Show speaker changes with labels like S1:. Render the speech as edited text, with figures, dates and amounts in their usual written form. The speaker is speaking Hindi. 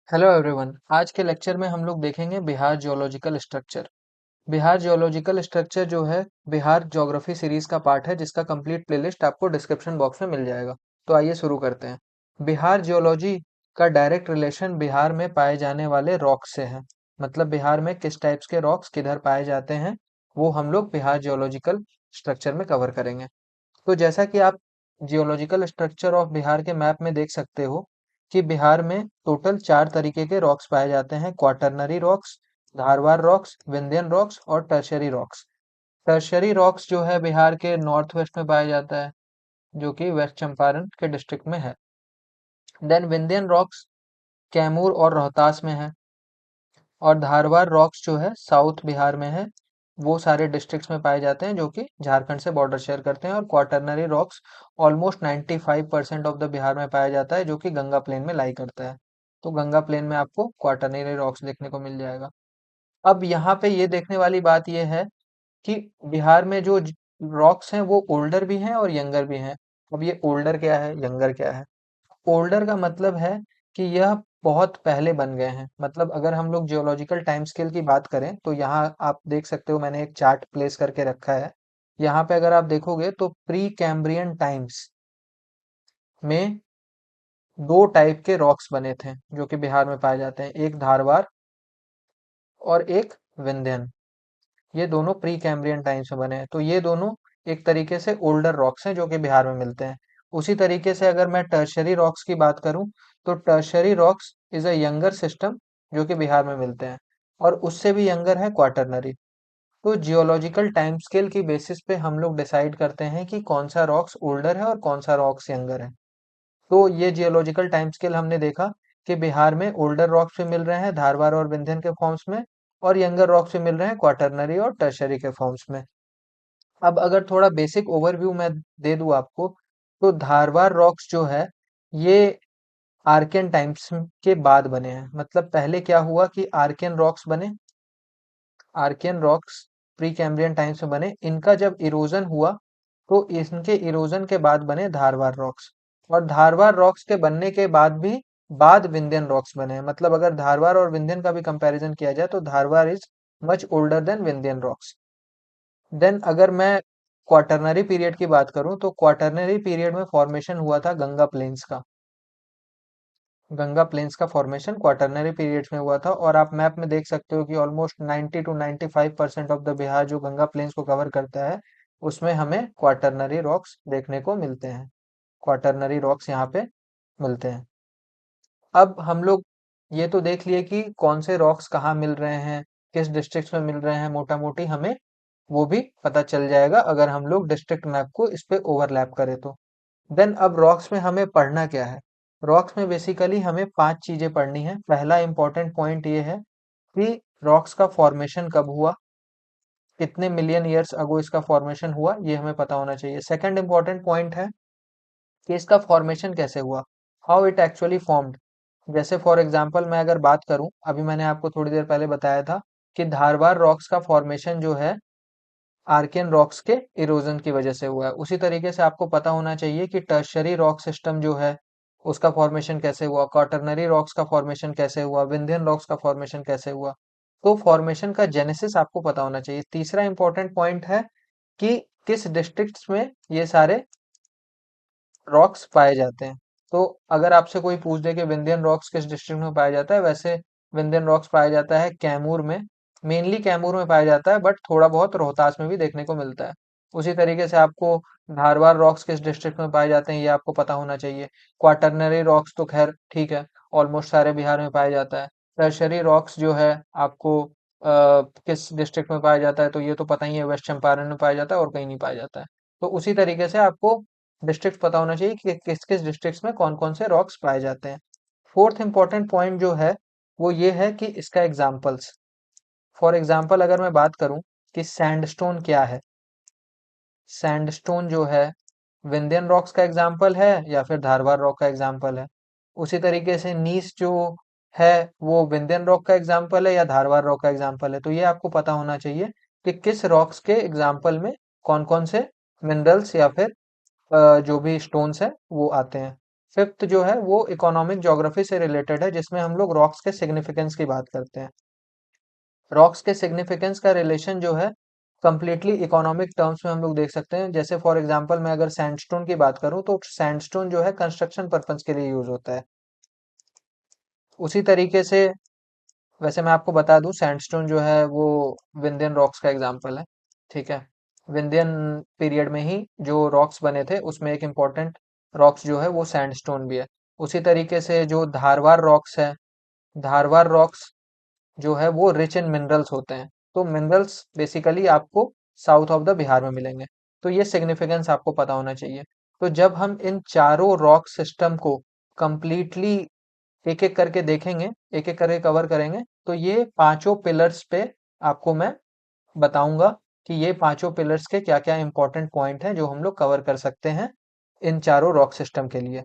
S1: Hello everyone. आज के लेक्चर में हम लोग देखेंगे Bihar geological structure. Bihar geological structure जो है बिहार ज्योग्राफी सीरीज का पार्ट है, जिसका कंप्लीट प्लेलिस्ट आपको डिस्क्रिप्शन बॉक्स में मिल जाएगा। तो आइए शुरू करते हैं। बिहार जियोलॉजी का डायरेक्ट रिलेशन बिहार में पाए जाने वाले रॉक्स से है। मतलब बिहार में किस टाइप्स के रॉक्स किधर पाए जाते हैं, वो हम लोग बिहार जियोलॉजिकल स्ट्रक्चर में कवर करेंगे। तो जैसा कि आप जियोलॉजिकल स्ट्रक्चर ऑफ बिहार के मैप में देख सकते हो कि बिहार में टोटल 4 तरीके के रॉक्स पाए जाते हैं: quaternary rocks, Dharwar rocks, Vindhyan rocks और टर्शियरी रॉक्स। टर्शियरी रॉक्स जो है बिहार के नॉर्थ वेस्ट में पाया जाता है, जो कि वेस्ट चंपारण के डिस्ट्रिक्ट में है। देन विंध्यन रॉक्स कैमूर और रोहतास में है। और धारवार रॉक्स जो है साउथ बिहार में है, वो सारे डिस्ट्रिक्ट्स में पाए जाते हैं जो कि झारखंड से बॉर्डर शेयर करते हैं। और quaternary rocks almost 95% of the Bihar में पाया जाता है, जो कि गंगा प्लेन में लाई करता है। तो गंगा प्लेन में आपको क्वाटरनरी रॉक्स देखने को मिल जाएगा। अब यहाँ पे ये देखने वाली बात ये है कि बिहार में जो रॉक्स हैं वो ओल्डर भी हैं और यंगर भी हैं। अब ये ओल्डर क्या है, यंगर क्या है? ओल्डर का मतलब है कि यह बहुत पहले बन गए हैं। मतलब अगर हम लोग जियोलॉजिकल टाइम स्केल की बात करें तो यहाँ आप देख सकते हो, मैंने एक चार्ट प्लेस करके रखा है। यहाँ पे अगर आप देखोगे तो प्री कैम्ब्रियन टाइम्स में दो टाइप के रॉक्स बने थे जो कि बिहार में पाए जाते हैं, एक धारवार और एक विंध्यन। ये दोनों प्री कैम्ब्रियन टाइम्स में बने हैं, तो ये दोनों एक तरीके से ओल्डर रॉक्स हैं जो कि बिहार में मिलते हैं। उसी तरीके से अगर मैं टर्शरी रॉक्स की बात करूं तो tertiary rocks is a younger system जो कि बिहार में मिलते हैं। और उससे भी यंगर है क्वाटरनरी। तो जियोलॉजिकल टाइम स्केल की बेसिस पे हम लोग डिसाइड करते हैं कि कौन सा रॉक्स ओल्डर है और कौन सा रॉक्स यंगर है। तो ये जियोलॉजिकल टाइम स्केल हमने देखा कि बिहार में ओल्डर रॉक्स भी मिल रहे हैं धारवार और विंध्यन के फॉर्म्स में, और यंगर रॉक्स भी मिल रहे हैं क्वाटरनरी और टर्शरी के फॉर्म्स में। अब अगर थोड़ा बेसिक ओवरव्यू मैं दे दूं आपको, तो धारवार रॉक्स जो है ये आर्कियन टाइम्स के बाद बने हैं। मतलब पहले क्या हुआ कि आर्कियन रॉक्स बने, Archean rocks pre Cambrian times में बने। इनका जब इरोजन हुआ तो इनके इरोजन के बाद बने धारवार रॉक्स। और धारवार रॉक्स के बनने के बाद भी बाद विंध्यन रॉक्स बने हैं। मतलब अगर धारवार और विंध्यन का भी कंपैरिजन किया जाए तो Dharwar is much older than Vindhyan rocks. Then अगर मैं क्वाटरनरी पीरियड की बात करूं तो क्वाटरनरी पीरियड में फॉर्मेशन हुआ था गंगा प्लेन्स का। गंगा प्लेन्स का फॉर्मेशन क्वाटरनरी पीरियड्स में हुआ था। और आप मैप में देख सकते हो कि almost 90 to 95% of the Bihar जो गंगा प्लेन्स को कवर करता है, उसमें हमें क्वाटरनरी रॉक्स देखने को मिलते हैं। क्वाटरनरी रॉक्स यहाँ पे मिलते हैं। अब हम लोग ये तो देख लिए कि कौन से रॉक्स कहाँ मिल रहे हैं, किस डिस्ट्रिक्ट में मिल रहे हैं, मोटा मोटी हमें वो भी पता चल जाएगा अगर हम लोग डिस्ट्रिक्ट मैप को इस पे ओवरलैप करें तो। देन अब रॉक्स में हमें पढ़ना क्या है? रॉक्स में बेसिकली हमें 5 चीजें पढ़नी है। पहला इंपॉर्टेंट पॉइंट ये है कि रॉक्स का फॉर्मेशन कब हुआ, कितने मिलियन ईयर्स अगो इसका फॉर्मेशन हुआ, ये हमें पता होना चाहिए। सेकंड इंपॉर्टेंट पॉइंट है कि इसका फॉर्मेशन कैसे हुआ, हाउ इट एक्चुअली फॉर्म्ड। जैसे फॉर एग्जांपल मैं अगर बात करूं, अभी मैंने आपको थोड़ी देर पहले बताया था कि धारवार रॉक्स का फॉर्मेशन जो है आर्कियन रॉक्स के इरोजन की वजह से हुआ है। उसी तरीके से आपको पता होना चाहिए कि टर्शरी रॉक सिस्टम जो है उसका फॉर्मेशन कैसे हुआ, क्वाटरनरी रॉक्स का फॉर्मेशन कैसे हुआ, विंध्यन रॉक्स का फॉर्मेशन कैसे हुआ। तो फॉर्मेशन का जेनेसिस आपको पता होना चाहिए। तीसरा इंपॉर्टेंट पॉइंट है कि किस डिस्ट्रिक्ट्स में ये सारे रॉक्स पाए जाते हैं। तो अगर आपसे कोई पूछ दे कि विंध्यन रॉक्स किस डिस्ट्रिक्ट में पाया जाता है, वैसे विंध्यन रॉक्स पाया जाता है कैमूर में। मेनली कैमूर में पाया जाता है, बट थोड़ा बहुत रोहतास में भी देखने को मिलता है। उसी तरीके से आपको धारवार रॉक्स किस डिस्ट्रिक्ट में पाए जाते हैं ये आपको पता होना चाहिए। क्वाटरनरी रॉक्स तो खैर ठीक है, ऑलमोस्ट सारे बिहार में पाया जाता है। टर्शरी रॉक्स जो है आपको किस डिस्ट्रिक्ट में पाया जाता है तो ये तो पता ही है, वेस्ट चंपारण में पाया जाता है और कहीं नहीं पाया जाता है। तो उसी तरीके से आपको डिस्ट्रिक्ट पता होना चाहिए कि किस किस डिस्ट्रिक्ट्स में कौन कौन से रॉक्स पाए जाते हैं। फोर्थ इंपॉर्टेंट पॉइंट जो है वो ये है कि इसका एग्जाम्पल्स। फॉर एग्जाम्पल अगर मैं बात करूं कि सैंडस्टोन क्या है, सैंडस्टोन जो है विंध्यन रॉक्स का एग्जाम्पल है या फिर धारवार रॉक का एग्जाम्पल है। उसी तरीके से नीस जो है वो विंध्यन रॉक का एग्जाम्पल है या धारवार रॉक का एग्जाम्पल है। तो ये आपको पता होना चाहिए कि किस रॉक्स के एग्जाम्पल में कौन कौन से मिनरल्स या फिर जो भी स्टोन्स है वो आते हैं। फिफ्थ जो है वो इकोनॉमिक ज्योग्राफी से रिलेटेड है, जिसमें हम लोग रॉक्स के सिग्निफिकेंस की बात करते हैं। रॉक्स के सिग्निफिकेंस का रिलेशन जो है कंप्लीटली इकोनॉमिक टर्म्स में हम लोग देख सकते हैं। जैसे फॉर एग्जांपल मैं अगर सैंडस्टोन की बात करूं तो सैंडस्टोन जो है कंस्ट्रक्शन पर्पस के लिए यूज होता है। उसी तरीके से वैसे मैं आपको बता दूं, सैंडस्टोन जो है वो विंध्यन रॉक्स का एग्जांपल है। ठीक है, विंध्यन पीरियड में ही जो रॉक्स बने थे उसमें एक इम्पॉर्टेंट रॉक्स जो है वो सैंडस्टोन भी है। उसी तरीके से जो धारवाड़ रॉक्स है, धारवाड़ रॉक्स जो है वो रिच इन मिनरल्स होते हैं। तो मिनरल्स बेसिकली आपको साउथ ऑफ द बिहार में मिलेंगे। तो ये सिग्निफिकेंस आपको पता होना चाहिए। तो जब हम इन चारों रॉक सिस्टम को कंप्लीटली एक एक करके देखेंगे, एक एक करके कवर करेंगे, तो ये पांचों पिलर्स पे आपको मैं बताऊंगा कि ये पांचों पिलर्स के क्या क्या इंपॉर्टेंट पॉइंट हैं जो हम लोग कवर कर सकते हैं इन चारों रॉक सिस्टम के लिए।